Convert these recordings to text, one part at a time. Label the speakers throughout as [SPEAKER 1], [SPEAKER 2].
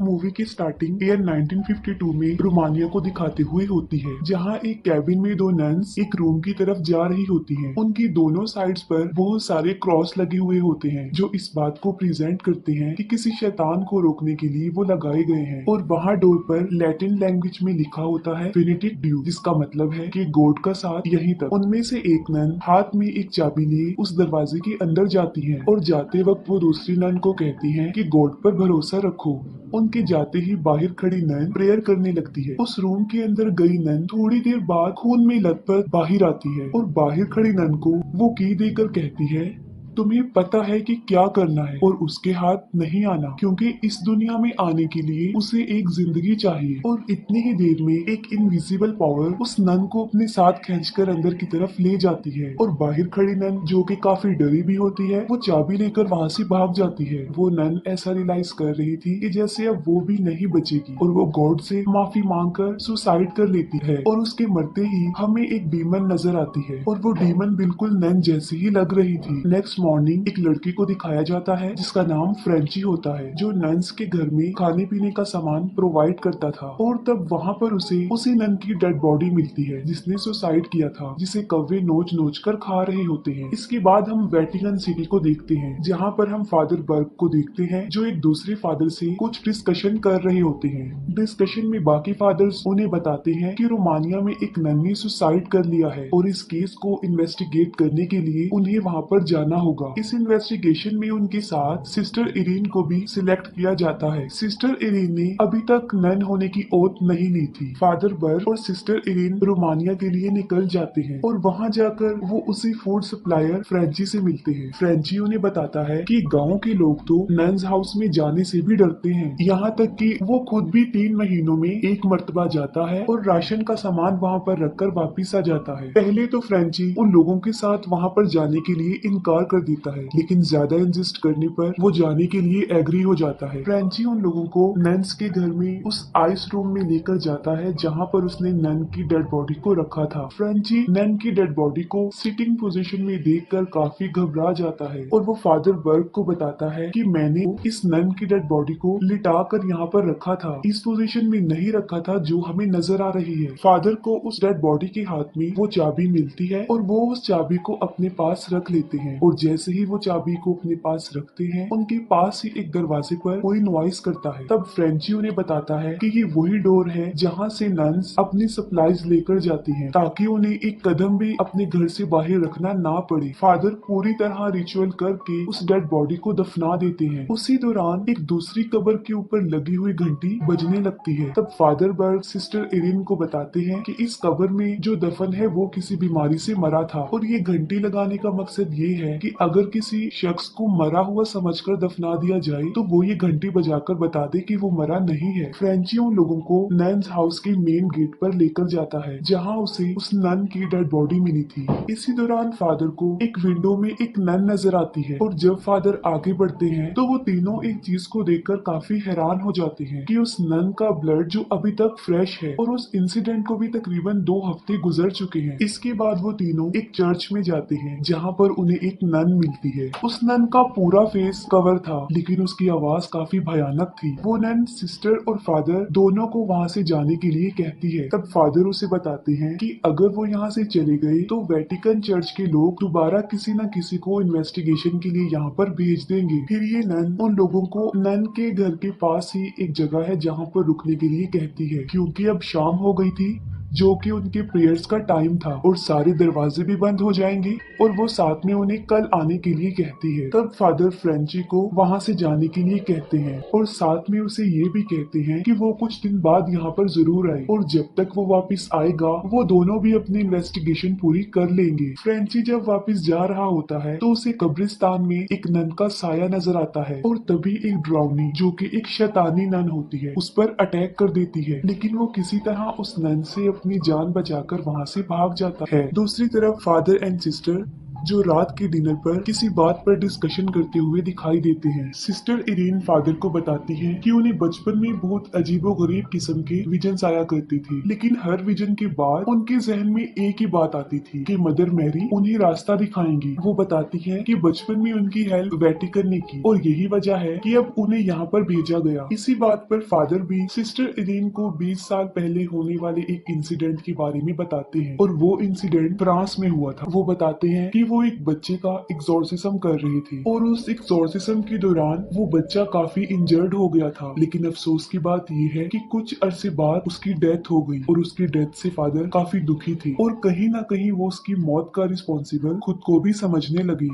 [SPEAKER 1] Movie की starting year 1952 में Romania को दिखाते हुए होती है, जहां एक कैबिन में दो नन्स एक रूम की तरफ जा रही होती हैं। उनकी दोनों साइड्स पर बहुत सारे क्रॉस लगे हुए होते हैं, जो इस बात को प्रेजेंट करते हैं कि किसी शैतान को रोकने के लिए वो लगाए गए हैं। और वहाँ डोर पर लैटिन लैंग्वेज में लिखा होता है बेनेडिक्ट ड्यू, जिसका मतलब है कि गॉड का साथ यहीं तक। उनमें से एक नन हाथ में एक चाबी लिए उस दरवाजे के अंदर जाती है और जाते वक्त वो दूसरी नन को कहती है कि गॉड पर भरोसा रखो। उनके जाते ही बाहर खड़ी नन प्रेयर करने लगती है। उस रूम के अंदर गई नन थोड़ी देर बाद खून में लथपथ बाहर आती है और बाहर खड़ी नन को वो की देकर कहती है, तुम्हें पता है कि क्या करना है और उसके हाथ नहीं आना, क्योंकि इस दुनिया में आने के लिए उसे एक जिंदगी चाहिए। और इतनी ही देर में एक इनविजिबल पावर उस नन को अपने साथ खींचकर अंदर की तरफ ले जाती है और बाहर खड़ी नन, जो कि काफी डरी भी होती है, वो चाबी लेकर वहाँ से भाग जाती है। वो नन ऐसा रियलाइज कर रही थी कि जैसे अब वो भी नहीं बचेगी और वो गॉड से माफी मांगकर सुसाइड कर लेती है। और उसके मरते ही हमें एक डीमन नजर आती है और वो डीमन बिल्कुल नन जैसी ही लग रही थी। नेक्स्ट मॉर्निंग एक लड़की को दिखाया जाता है जिसका नाम फ्रेंची होता है, जो नन्स के घर में खाने पीने का सामान प्रोवाइड करता था। और तब वहाँ पर उसी नन की डेड बॉडी मिलती है जिसने सुसाइड किया था, जिसे कौवे नोच नोच कर खा रहे होते हैं। इसके बाद हम वेटिकन सिटी को देखते हैं, जहाँ पर हम फादर बर्ग को देखते हैं, जो एक दूसरे फादर से कुछ डिस्कशन कर रहे होते हैं। डिस्कशन में बाकी फादर्स उन्हें बताते हैं कि रोमानिया में एक नन ने सुसाइड कर लिया है और इस केस को इन्वेस्टिगेट करने के लिए उन्हें वहाँ पर जाना होगा। इस इन्वेस्टिगेशन में उनके साथ सिस्टर इरीन को भी सिलेक्ट किया जाता है। सिस्टर इरीन ने अभी तक नन होने की ओथ नहीं ली थी। फादर बर्ग और सिस्टर इरीन रोमानिया के लिए निकल जाते हैं और वहाँ जाकर वो उसी फूड सप्लायर फ्रेंची से मिलते हैं। फ्रेंची उन्हें बताता है कि गांव के लोग तो नन्स हाउस में जाने से भी डरते हैं, यहाँ तक कि वो खुद भी 3 महीनों में एक मर्तबा जाता है और राशन का सामान वहाँ पर रखकर वापिस आ जाता है। पहले तो फ्रेंची उन लोगों के साथ वहाँ पर जाने के लिए इनकार कर देता है, लेकिन ज्यादा इंसिस्ट करने पर वो जाने के लिए एग्री हो जाता है। फ्रेंची उन लोगों को नन्स के घर में उस आइस रूम में लेकर जाता है जहाँ पर उसने नन की डेड बॉडी को रखा था। फ्रेंची नन की डेड बॉडी को सिटिंग पोजीशन में देखकर काफी घबरा जाता है और वो फादर बर्ग को बताता है कि मैंने इस नन की डेड बॉडी को लिटा कर यहाँ पर रखा था, इस पोजीशन में नहीं रखा था जो हमें नजर आ रही है। फादर को उस डेड बॉडी के हाथ में वो चाबी मिलती है और वो उस चाबी को अपने पास रख लेते हैं और जैसे ही वो चाबी को अपने पास रखते हैं, उनके पास ही एक दरवाजे पर कोई नॉइस करता है। तब फ्रेंची उन्हें बताता है कि ये वही डोर है जहाँ से नन्स अपनी सप्लाईज लेकर जाती हैं, ताकि उन्हें एक कदम भी अपने घर से बाहर रखना ना पड़े। फादर पूरी तरह रिचुअल करके उस डेड बॉडी को दफना देते हैं। उसी दौरान एक दूसरी कब्र के ऊपर लगी हुई घंटी बजने लगती है। तब फादर बर्ग सिस्टर इरिन को बताते हैं कि इस कब्र में जो दफन है वो किसी बीमारी से मरा था और ये घंटी लगाने का मकसद ये है कि अगर किसी शख्स को मरा हुआ समझकर दफना दिया जाए तो वो ये घंटी बजाकर बता दे कि वो मरा नहीं है। फ्रेंची उन लोगों को नन्स हाउस के मेन गेट पर लेकर जाता है जहाँ उसे उस नन की डेड बॉडी मिली थी। इसी दौरान फादर को एक विंडो में एक नन नजर आती है और जब फादर आगे बढ़ते हैं तो वो तीनों एक चीज को देखकर काफी हैरान हो जाते हैं कि उस नन का ब्लड जो अभी तक फ्रेश है और उस इंसिडेंट को भी तकरीबन 2 हफ्ते गुजर चुके हैं। इसके बाद वो तीनों एक चर्च में जाते हैं जहाँ पर उन्हें एक नन मिलती है। उस नन का पूरा फेस कवर था, लेकिन उसकी आवाज काफी भयानक थी। वो नन सिस्टर और फादर दोनों को वहाँ से जाने के लिए कहती है। तब फादर उसे बताते हैं कि अगर वो यहाँ से चले गए तो वेटिकन चर्च के लोग दोबारा किसी न किसी को इन्वेस्टिगेशन के लिए यहाँ पर भेज देंगे। फिर ये नन उन लोगों को नन के घर के पास ही एक जगह है जहाँ पर रुकने के लिए कहती है, क्योंकि अब शाम हो गई थी जो कि उनके प्रेयर्स का टाइम था और सारे दरवाजे भी बंद हो जाएंगे और वो साथ में उन्हें कल आने के लिए कहती है। तब फादर फ्रेंची को वहाँ से जाने के लिए कहते हैं और साथ में उसे ये भी कहते हैं कि वो कुछ दिन बाद यहाँ पर जरूर आए और जब तक वो वापस आएगा वो दोनों भी अपनी इन्वेस्टिगेशन पूरी कर लेंगे। फ्रेंची जब वापस जा रहा होता है तो उसे कब्रिस्तान में एक नन का साया नजर आता है और तभी एक ड्राउनी, जो कि एक शैतानी नन होती है, उस पर अटैक कर देती है, लेकिन वो किसी तरह उस नन से अपनी जान बचाकर वहाँ से भाग जाता है। दूसरी तरफ फादर एंड सिस्टर जो रात के डिनर पर किसी बात पर डिस्कशन करते हुए दिखाई देते हैं। सिस्टर इरीन फादर को बताती है कि उन्हें बचपन में बहुत अजीबोगरीब किस्म के विजन्स आया करती थी, लेकिन हर विजन के बाद उनके जहन में एक ही बात आती थी कि मदर मैरी उन्हें रास्ता दिखाएंगी। वो बताती है कि बचपन में उनकी हेल्प वेटिकन ने की और यही वजह है कि अब उन्हें यहाँ पर भेजा गया। इसी बात पर फादर भी सिस्टर इरीन को 20 साल पहले होने वाले एक इंसिडेंट के बारे में बताते हैं और वो इंसिडेंट फ्रांस में हुआ था। वो बताते हैं कि वो एक बच्चे का एक्सोर्सिज्म कर रहे थे और उस एक्सोर्सिज्म के दौरान वो बच्चा काफी इंजर्ड हो गया था, लेकिन अफसोस की बात ये है कि कुछ अरसे बाद उसकी डेथ हो गई और उसकी डेथ से फादर काफी दुखी थे और कहीं ना कहीं वो उसकी मौत का रिस्पॉन्सिबल खुद को भी समझने लगी।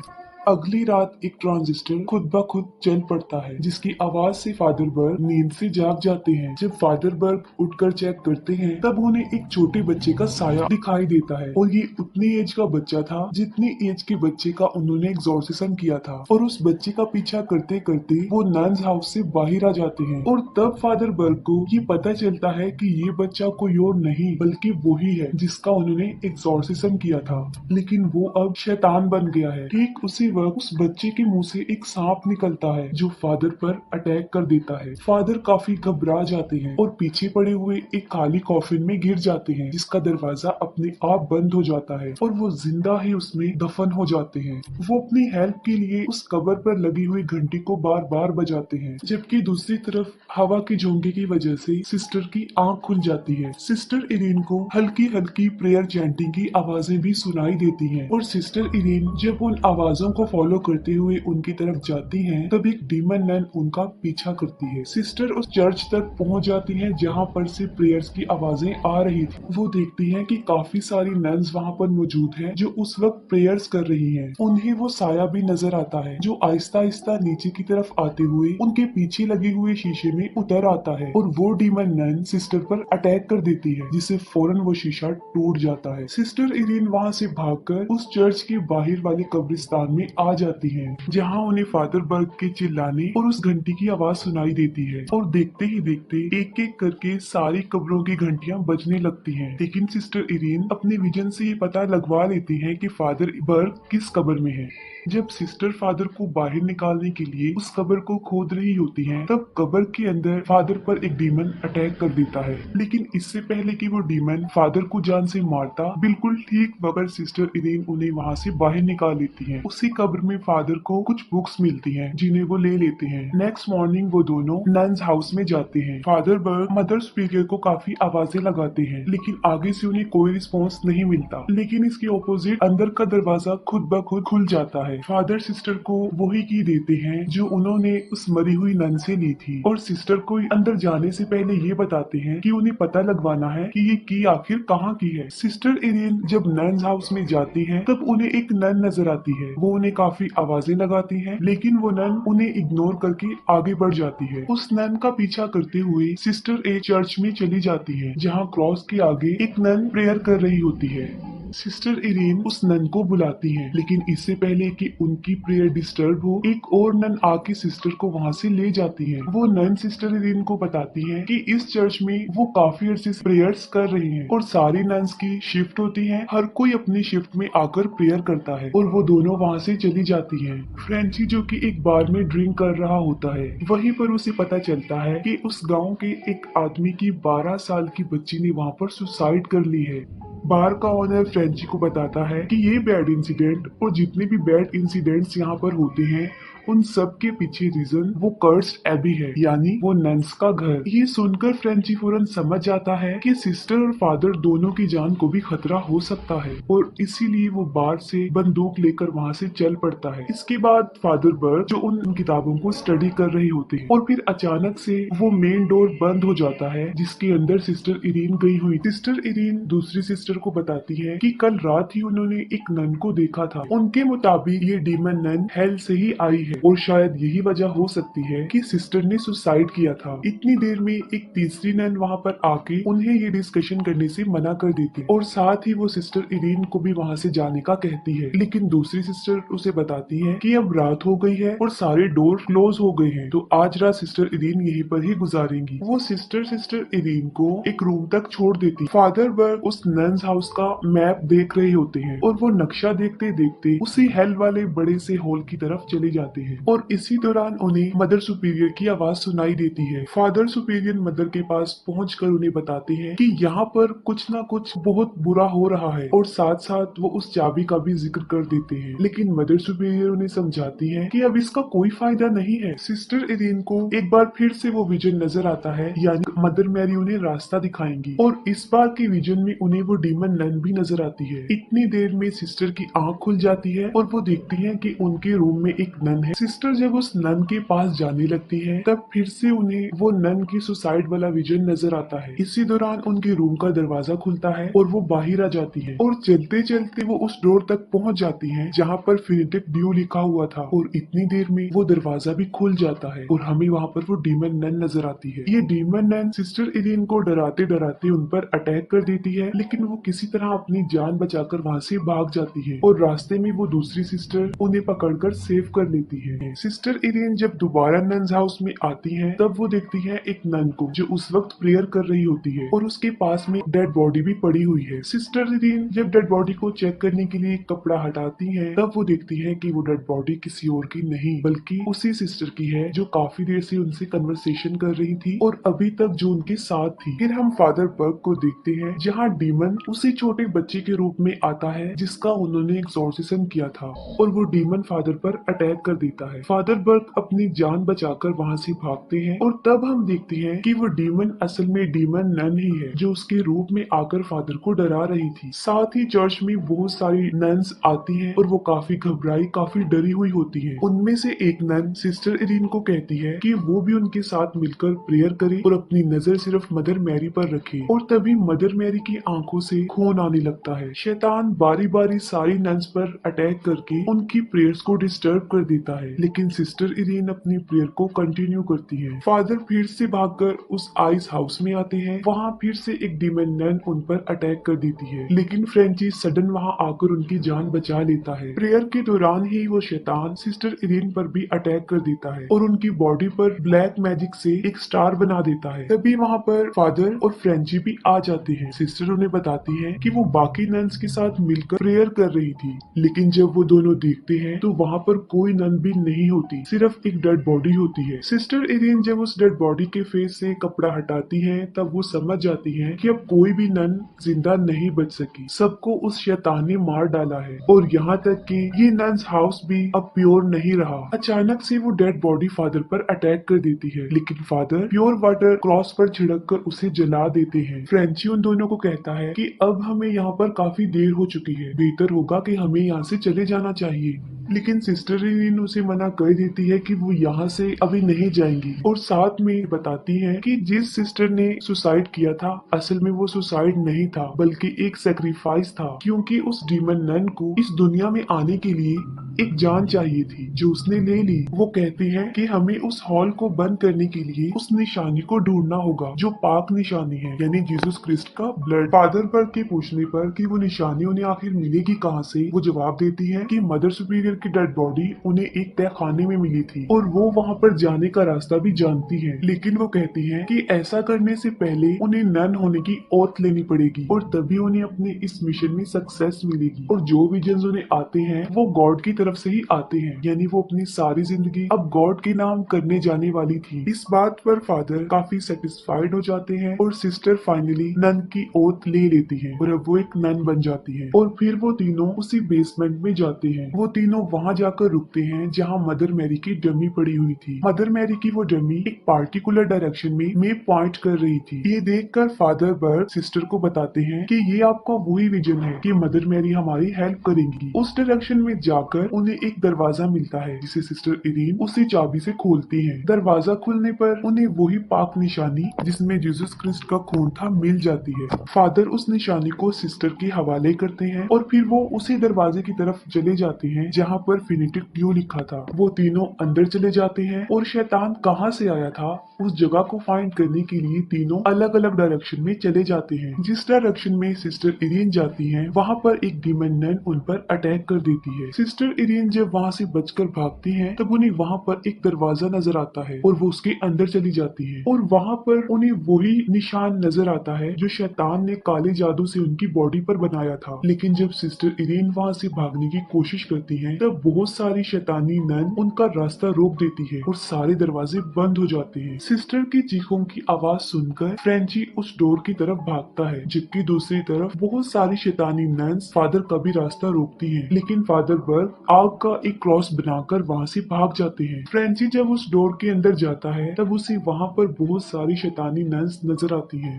[SPEAKER 1] अगली रात एक ट्रांजिस्टर खुद ब खुद चल पड़ता है, जिसकी आवाज से फादर बर्ग नींद से जाग जाते हैं। जब फादर बर्ग उठकर चेक करते हैं तब उन्हें एक छोटे बच्चे का साया दिखाई देता है और ये उतनी एज का बच्चा था जितनी एज के बच्चे का उन्होंने एक्सोर्सिज्म किया था। और उस बच्चे का पीछा करते करते वो नन्स हाउस से बाहर आ जाते हैं और तब फादर बर्ग को ये पता चलता है कि ये बच्चा कोई और नहीं बल्कि वही है जिसका उन्होंने एक्सोर्सिज्म किया था, लेकिन वो अब शैतान बन गया है। ठीक उसी उस बच्चे के मुंह से एक सांप निकलता है जो फादर पर अटैक कर देता है। फादर काफी घबरा जाते हैं और पीछे पड़े हुए एक खाली कॉफिन में गिर जाते हैं जिसका दरवाजा अपने आप बंद हो जाता है और वो जिंदा ही उसमें दफन हो जाते हैं। वो अपनी हेल्प के लिए उस कब्र पर लगी हुई घंटी को बार बार बजाते हैं, जबकि दूसरी तरफ हवा के झोंके की वजह से सिस्टर की आंख खुल जाती है। सिस्टर इरीन को हल्की हल्की प्रेयर चैंटिंग की आवाजें भी सुनाई देती हैं और सिस्टर इरीन जब उन आवाजों को फॉलो करते हुए उनकी तरफ जाती हैं, तब एक डीमन नन उनका पीछा करती है। सिस्टर उस चर्च तक पहुंच जाती हैं जहां पर से प्रेयर्स की आवाजें आ रही थी। वो देखती हैं कि काफी सारी नन्स वहां पर मौजूद हैं जो उस वक्त प्रेयर्स कर रही हैं। उन्हें वो साया भी नजर आता है जो आहिस्ता आहिस्ता नीचे की तरफ आते हुए उनके पीछे लगे हुए शीशे में उतर आता है और वो डीमन नन सिस्टर पर अटैक कर देती है, जिससे फौरन वो शीशा टूट जाता है। सिस्टर इरीन वहां से भागकर उस चर्च के बाहर वाले कब्रिस्तान में आ जाती हैं, जहां उन्हें फादर बर्ग के चिल्लाने और उस घंटी की आवाज सुनाई देती है और देखते ही देखते एक एक करके सारी कब्रों की घंटियां बजने लगती हैं। लेकिन सिस्टर इरीन अपने विजन से ये पता लगवा लेती है कि फादर बर्ग किस कब्र में है। जब सिस्टर फादर को बाहर निकालने के लिए उस कब्र को खोद रही होती हैं, तब कब्र के अंदर फादर पर एक डीमन अटैक कर देता है, लेकिन इससे पहले कि वो डीमन फादर को जान से मारता, बिल्कुल ठीक वक्त सिस्टर इरीन उन्हें वहां से बाहर निकाल लेती हैं। उसी कब्र में फादर को कुछ बुक्स मिलती हैं जिन्हें वो ले लेते हैं। नेक्स्ट मॉर्निंग वो दोनों नन्स हाउस में जाते हैं। फादर बर्ग मदर स्पीकर को काफी आवाजें लगाते हैं, लेकिन आगे से उन्हें कोई रिस्पॉन्स नहीं मिलता। लेकिन इसके ऑपोजिट अंदर का दरवाजा खुद ब खुद खुल जाता है। फादर सिस्टर को वही की देते हैं जो उन्होंने उस मरी हुई नन से ली थी और सिस्टर को अंदर जाने से पहले ये बताते हैं कि उन्हें पता लगवाना है कि ये की आखिर कहाँ की है। सिस्टर इरीन जब नन्स हाउस में जाती हैं, तब उन्हें एक नन नजर आती है। वो उन्हें काफी आवाजें लगाती है, लेकिन वो नन उन्हें इग्नोर करके आगे बढ़ जाती है। उस नन का पीछा करते हुए सिस्टर एक चर्च में चली जाती है, जहाँ क्रॉस के आगे एक नन प्रेयर कर रही होती है। सिस्टर इरीन उस नन को बुलाती हैं, लेकिन इससे पहले कि उनकी प्रेयर डिस्टर्ब हो, एक और नन आके सिस्टर को वहां से ले जाती है। वो नन सिस्टर इरीन को बताती है कि इस चर्च में वो काफी अरसे से प्रेयर्स कर रही हैं और सारी नन्स की शिफ्ट होती है, हर कोई अपनी शिफ्ट में आकर प्रेयर करता है और वो दोनों वहां से चली जाती हैं। फ्रेंची जो कि एक बार में ड्रिंक कर रहा होता है, वहीं पर उसे पता चलता है कि उस गाँव के एक आदमी की 12 साल की बच्ची ने वहाँ पर सुसाइड कर ली है। बार का ऑनर फ्रेंची को बताता है कि ये बैड इंसिडेंट और जितने भी बैड इंसिडेंट्स यहाँ पर होते हैं, उन सब के पीछे रीजन वो कर्स्ड एबी है, यानी वो नन्स का घर। ये सुनकर फ्रेंची फौरन समझ जाता है कि सिस्टर और फादर दोनों की जान को भी खतरा हो सकता है और इसीलिए वो बार से बंदूक लेकर वहाँ से चल पड़ता है। इसके बाद फादर बर्ग जो उन किताबों को स्टडी कर रहे होते हैं और फिर अचानक से वो मेन डोर बंद हो जाता है जिसके अंदर सिस्टर इरीन गई हुई। सिस्टर इरीन दूसरी सिस्टर को बताती है कि कल रात ही उन्होंने एक नन को देखा था। उनके मुताबिक ये डीमन नन हेल से ही आई है है और शायद यही वजह हो सकती है कि सिस्टर ने सुसाइड किया था। इतनी देर में एक तीसरी नन वहाँ पर आके उन्हें ये डिस्कशन करने से मना कर देती है और साथ ही वो सिस्टर इरीन को भी वहाँ से जाने का कहती है, लेकिन दूसरी सिस्टर उसे बताती है कि अब रात हो गई है और सारे डोर क्लोज हो गए हैं, तो आज रात सिस्टर इरीन यहीं पर ही गुजारेंगी। वो सिस्टर इरीन को एक रूम तक छोड़ देती। फादर बर्ग उस नन्स हाउस का मैप देख रहे होते हैं और वो नक्शा देखते देखते उसी हेल वाले बड़े से हॉल की तरफ चले जाते हैं और इसी दौरान उन्हें मदर सुपीरियर की आवाज सुनाई देती है। फादर सुपीरियर मदर के पास पहुंचकर उन्हें बताते हैं कि यहाँ पर कुछ ना कुछ बहुत बुरा हो रहा है और साथ साथ वो उस चाबी का भी जिक्र कर देते हैं, लेकिन मदर सुपीरियर उन्हें समझाती है कि अब इसका कोई फायदा नहीं है। सिस्टर इरीन को एक बार फिर से वो विजन नजर आता है, यानी मदर मैरी उन्हें रास्ता दिखाएंगी और इस बार के विजन में उन्हें वो डीमन नन भी नजर आती है। इतनी देर में सिस्टर की आंख खुल जाती है और वो देखती है कि उनके रूम में एक नन है। सिस्टर जब उस नन के पास जाने लगती है तब फिर से उन्हें वो नन की सुसाइड वाला विजन नजर आता है। इसी दौरान उनके रूम का दरवाजा खुलता है और वो बाहर आ जाती है और चलते चलते वो उस डोर तक पहुंच जाती है जहाँ पर फिनिटिव ड्यू लिखा हुआ था और इतनी देर में वो दरवाजा भी खुल जाता है और हमें वहाँ पर वो डीमन नन नजर आती है। ये डीमन नन सिस्टर इरीन को डराते डराते उन पर अटैक कर देती है, लेकिन वो किसी तरह अपनी जान बचाकर वहाँ से भाग जाती है और रास्ते में वो दूसरी सिस्टर उन्हें पकड़कर सेव कर लेती है। सिस्टर इरीन जब दोबारा नन्स हाउस में आती है तब वो देखती है एक नन को जो उस वक्त प्रेयर कर रही होती है और उसके पास में डेड बॉडी भी पड़ी हुई है। सिस्टर इरीन जब डेड बॉडी को चेक करने के लिए कपड़ा हटाती है तब वो देखती है कि वो डेड बॉडी किसी और की नहीं बल्कि उसी सिस्टर की है जो काफी देर से उनसे कन्वर्सेशन कर रही थी और अभी तक जो उनके साथ थी। फिर हम फादर बर्ग को देखते हैं जहाँ डीमन उसी छोटे बच्चे के रूप में आता है जिसका उन्होंने एक्सॉर्सिज्म किया था और वो डीमन फादर पर अटैक कर देता है। फादर बर्ग अपनी जान बचाकर वहाँ से भागते हैं और तब हम देखते हैं कि वो डीमन असल में डीमन नन ही है जो उसके रूप में आकर फादर को डरा रही थी। साथ ही चर्च में बहुत सारी नन्स आती हैं और वो काफी घबराई काफी डरी हुई होती है। उनमें से एक नन सिस्टर इरीन को कहती है कि वो भी उनके साथ मिलकर प्रेयर करे और अपनी नजर सिर्फ मदर मैरी पर रखे और तभी मदर मैरी की आंखों से खून आने लगता है। शैतान बारी बारी सारी नन्स पर अटैक करके उनकी प्रेयर्स को डिस्टर्ब कर देता है, लेकिन सिस्टर इरीन अपनी प्रेयर को कंटिन्यू करती है। फादर फिर से भागकर उस आइस हाउस में आते हैं। वहाँ फिर से एक डीमन नन उन पर अटैक कर देती है, लेकिन फ्रेंची सडन वहाँ आकर उनकी जान बचा लेता है। प्रेयर के दौरान ही वो शैतान सिस्टर इरीन पर भी अटैक कर देता है और उनकी बॉडी पर ब्लैक मैजिक से एक स्टार बना देता है। तभी वहाँ पर फादर और फ्रेंची भी आ जाते हैं। सिस्टर उन्हें बताती है कि वो बाकी नन्स के साथ मिलकर प्रेयर कर रही थी, लेकिन जब वो दोनों देखते हैं तो वहाँ पर कोई नन भी नहीं होती, सिर्फ एक डेड बॉडी होती है। सिस्टर इरीन जब उस डेड बॉडी के फेस से कपड़ा हटाती है तब वो समझ जाती है कि अब कोई भी नन जिंदा नहीं बच सकी, सबको उस शैतान ने मार डाला है और यहाँ तक कि ये नन्स हाउस भी अब प्योर नहीं रहा। अचानक से वो डेड बॉडी फादर पर अटैक कर देती है, लेकिन फादर प्योर वाटर क्रॉस पर छिड़क कर उसे जला देते हैं। फ्रेंची उन दोनों को कहता है कि अब हमें यहाँ पर काफी देर हो चुकी है, बेहतर होगा कि हमें यहाँ से चले जाना चाहिए, लेकिन सिस्टर इरीन उसे मना कर देती है कि वो यहाँ से अभी नहीं जाएंगी और साथ में बताती है कि जिस सिस्टर ने सुसाइड किया था असल में वो सुसाइड नहीं था बल्कि एक सेक्रीफाइस था, क्योंकि उस डीमन नन को इस दुनिया में आने के लिए एक जान चाहिए थी जो उसने ले ली। वो कहती है कि हमें उस हॉल को बंद करने के लिए उस निशानी को ढूंढना होगा जो पाक निशानी है, यानी जीसस क्रिस्ट का ब्लड। फादर बर्ग के पूछने पर कि वो निशानी उन्हें आखिर मिलेगी कहाँ से, वो जवाब देती है कि मदर सुपीरियर की डेड बॉडी उन्हें एक तहखाने में मिली थी और वो वहाँ पर जाने का रास्ता भी जानती है, लेकिन वो कहती है कि ऐसा करने से पहले उन्हें नन होने की ओथ लेनी पड़ेगी और तभी उन्हें अपने इस मिशन में सक्सेस मिलेगी और जो विजन्स उन्हें आते हैं वो गॉड की तरफ से ही आते हैं, यानी वो अपनी सारी जिंदगी अब गॉड के नाम करने जाने वाली थी। इस बात पर फादर काफी सेटिस्फाइड हो जाते हैं और सिस्टर फाइनली नन की ओथ ले लेती है और अब वो एक नन बन जाती है और फिर वो तीनों उसी बेसमेंट में जाते हैं। वो तीनों वहाँ जाकर रुकते हैं जहाँ मदर मैरी की डमी पड़ी हुई थी। मदर मैरी की वो डमी एक पार्टिकुलर डायरेक्शन में पॉइंट कर रही थी। ये देखकर फादर बर्ग सिस्टर को बताते हैं कि ये आपका वही विजन है कि मदर मैरी हमारी हेल्प करेंगी। उस डायरेक्शन में जाकर उन्हें एक दरवाजा मिलता है जिसे सिस्टर इरीन उसी चाबी से खोलती है। दरवाजा खुलने पर उन्हें वही पाक निशानी जिसमें जीसस क्रिस्ट का खून था मिल जाती है। फादर उस निशानी को सिस्टर के हवाले करते हैं और फिर वो उसी दरवाजे की तरफ चले जाते हैं जहाँ जहाँ पर फिनिटिक ड्यू लिखा था। वो तीनों अंदर चले जाते हैं और शैतान कहाँ से आया था उस जगह को फाइंड करने के लिए तीनों अलग अलग डायरेक्शन में चले जाते हैं। जिस डायरेक्शन में सिस्टर इरिन जाती हैं, वहाँ पर एक डीमन नन उन पर अटैक कर देती है। सिस्टर इरिन जब वहाँ से बचकर भागती हैं, तब उन्हें वहाँ पर एक दरवाजा नजर आता है और वो उसके अंदर चली जाती है और वहाँ पर उन्हें वही निशान नजर आता है जो शैतान ने काले जादू से उनकी बॉडी पर बनाया था। लेकिन जब सिस्टर इरिन वहाँ से भागने की कोशिश करती है, तब बहुत सारी शैतानी नन उनका रास्ता रोक देती है और सारे दरवाजे बंद हो जाते हैं। सिस्टर की चीखों की आवाज सुनकर फ्रेंची उस डोर की तरफ भागता है, जबकि दूसरी तरफ बहुत सारी शैतानी नन्स फादर का भी रास्ता रोकती हैं। लेकिन फादर बर्ग आग का एक क्रॉस बनाकर वहाँ से भाग जाते हैं। फ्रेंची जब उस डोर के अंदर जाता है, तब उसे वहाँ पर बहुत सारी शैतानी नन्स नजर आती हैं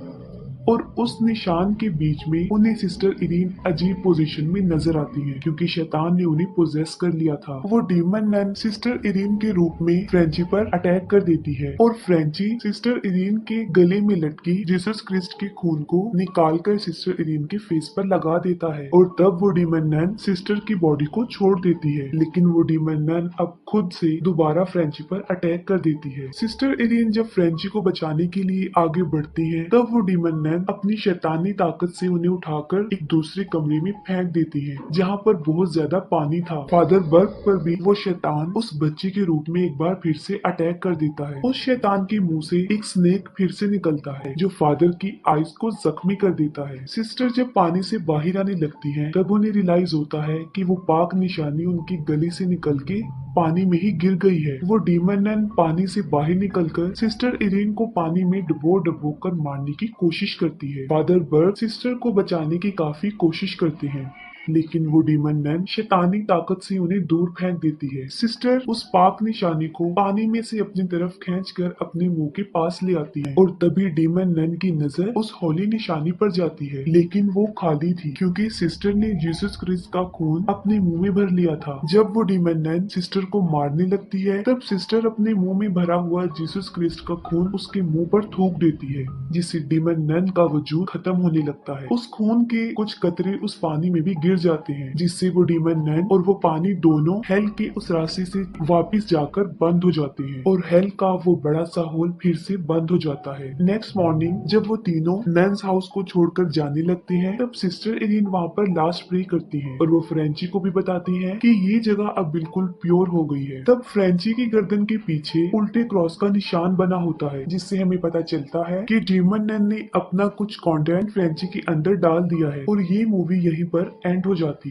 [SPEAKER 1] और उस निशान के बीच में उन्हें सिस्टर इरीन अजीब पोजीशन में नजर आती है, क्योंकि शैतान ने उन्हें पोजेस कर लिया था। वो डीमन नन सिस्टर इरीन के रूप में फ्रेंची पर अटैक कर देती है और फ्रेंची सिस्टर इरीन के गले में लटकी जीसस क्रिस्ट के खून को निकालकर सिस्टर इरीन के फेस पर लगा देता है और तब वो डीमन नन सिस्टर की बॉडी को छोड़ देती है। लेकिन वो डीमन नन अब खुद से दोबारा फ्रेंची पर अटैक कर देती है। सिस्टर इरीन जब फ्रेंची को बचाने के लिए आगे बढ़ती है, तब वो डीमन नन अपनी शैतानी ताकत से उन्हें उठाकर एक दूसरे कमरे में फेंक देती है, जहाँ पर बहुत ज्यादा पानी था। फादर बर्ग पर भी वो शैतान उस बच्चे के रूप में एक बार फिर से अटैक कर देता है। उस शैतान के मुंह से एक स्नेक फिर से निकलता है जो फादर की आइज को जख्मी कर देता है। सिस्टर जब पानी से बाहर आने लगती है, तब उन्हें रियलाइज होता है कि वो पाक निशानी उनकी गली से निकल के पानी में ही गिर गई है। वो डीमन नन पानी से बाहर निकलकर सिस्टर इरीन को पानी में डुबो कर मारने की कोशिश करती है। फादर बर्ग सिस्टर को बचाने की काफी कोशिश करते हैं, लेकिन वो डीमन नन शैतानी ताकत से उन्हें दूर फेंक देती है। सिस्टर उस पाक निशानी को पानी में से अपनी तरफ खींचकर अपने मुंह के पास ले आती है और तभी डीमन नन की नजर उस होली निशानी पर जाती है, लेकिन वो खाली थी क्योंकि सिस्टर ने जीसस क्रिस्ट का खून अपने मुंह में भर लिया था। जब वो डीमन नन सिस्टर को मारने लगती है, तब सिस्टर अपने मुंह में भरा हुआ जीसस क्रिस्ट का खून उसके मुंह पर थूक देती है, जिससे डीमन नन का वजूद खत्म होने लगता है। उस खून के कुछ कतरे उस पानी में भी गिर जाते हैं, जिससे वो डीमन नन और वो पानी दोनों हेल के उस रास्ते से वापस जाकर बंद हो जाते हैं और हेल का वो बड़ा सा होल फिर से बंद हो जाता है। नेक्स्ट मॉर्निंग जब वो तीनों नन्स हाउस को छोड़कर जाने लगते हैं, तब सिस्टर इरीन वहाँ पर लास्ट प्रे करती है और वो फ्रेंची को भी बताती है कि ये जगह अब बिल्कुल प्योर हो गई है। तब फ्रेंची की गर्दन के पीछे उल्टे क्रॉस का निशान बना होता है, जिससे हमें पता चलता है कि डीमन नन ने अपना कुछ कंटेंट फ्रेंची के अंदर डाल दिया है और ये मूवी यहीं पर एंड हो जाती है।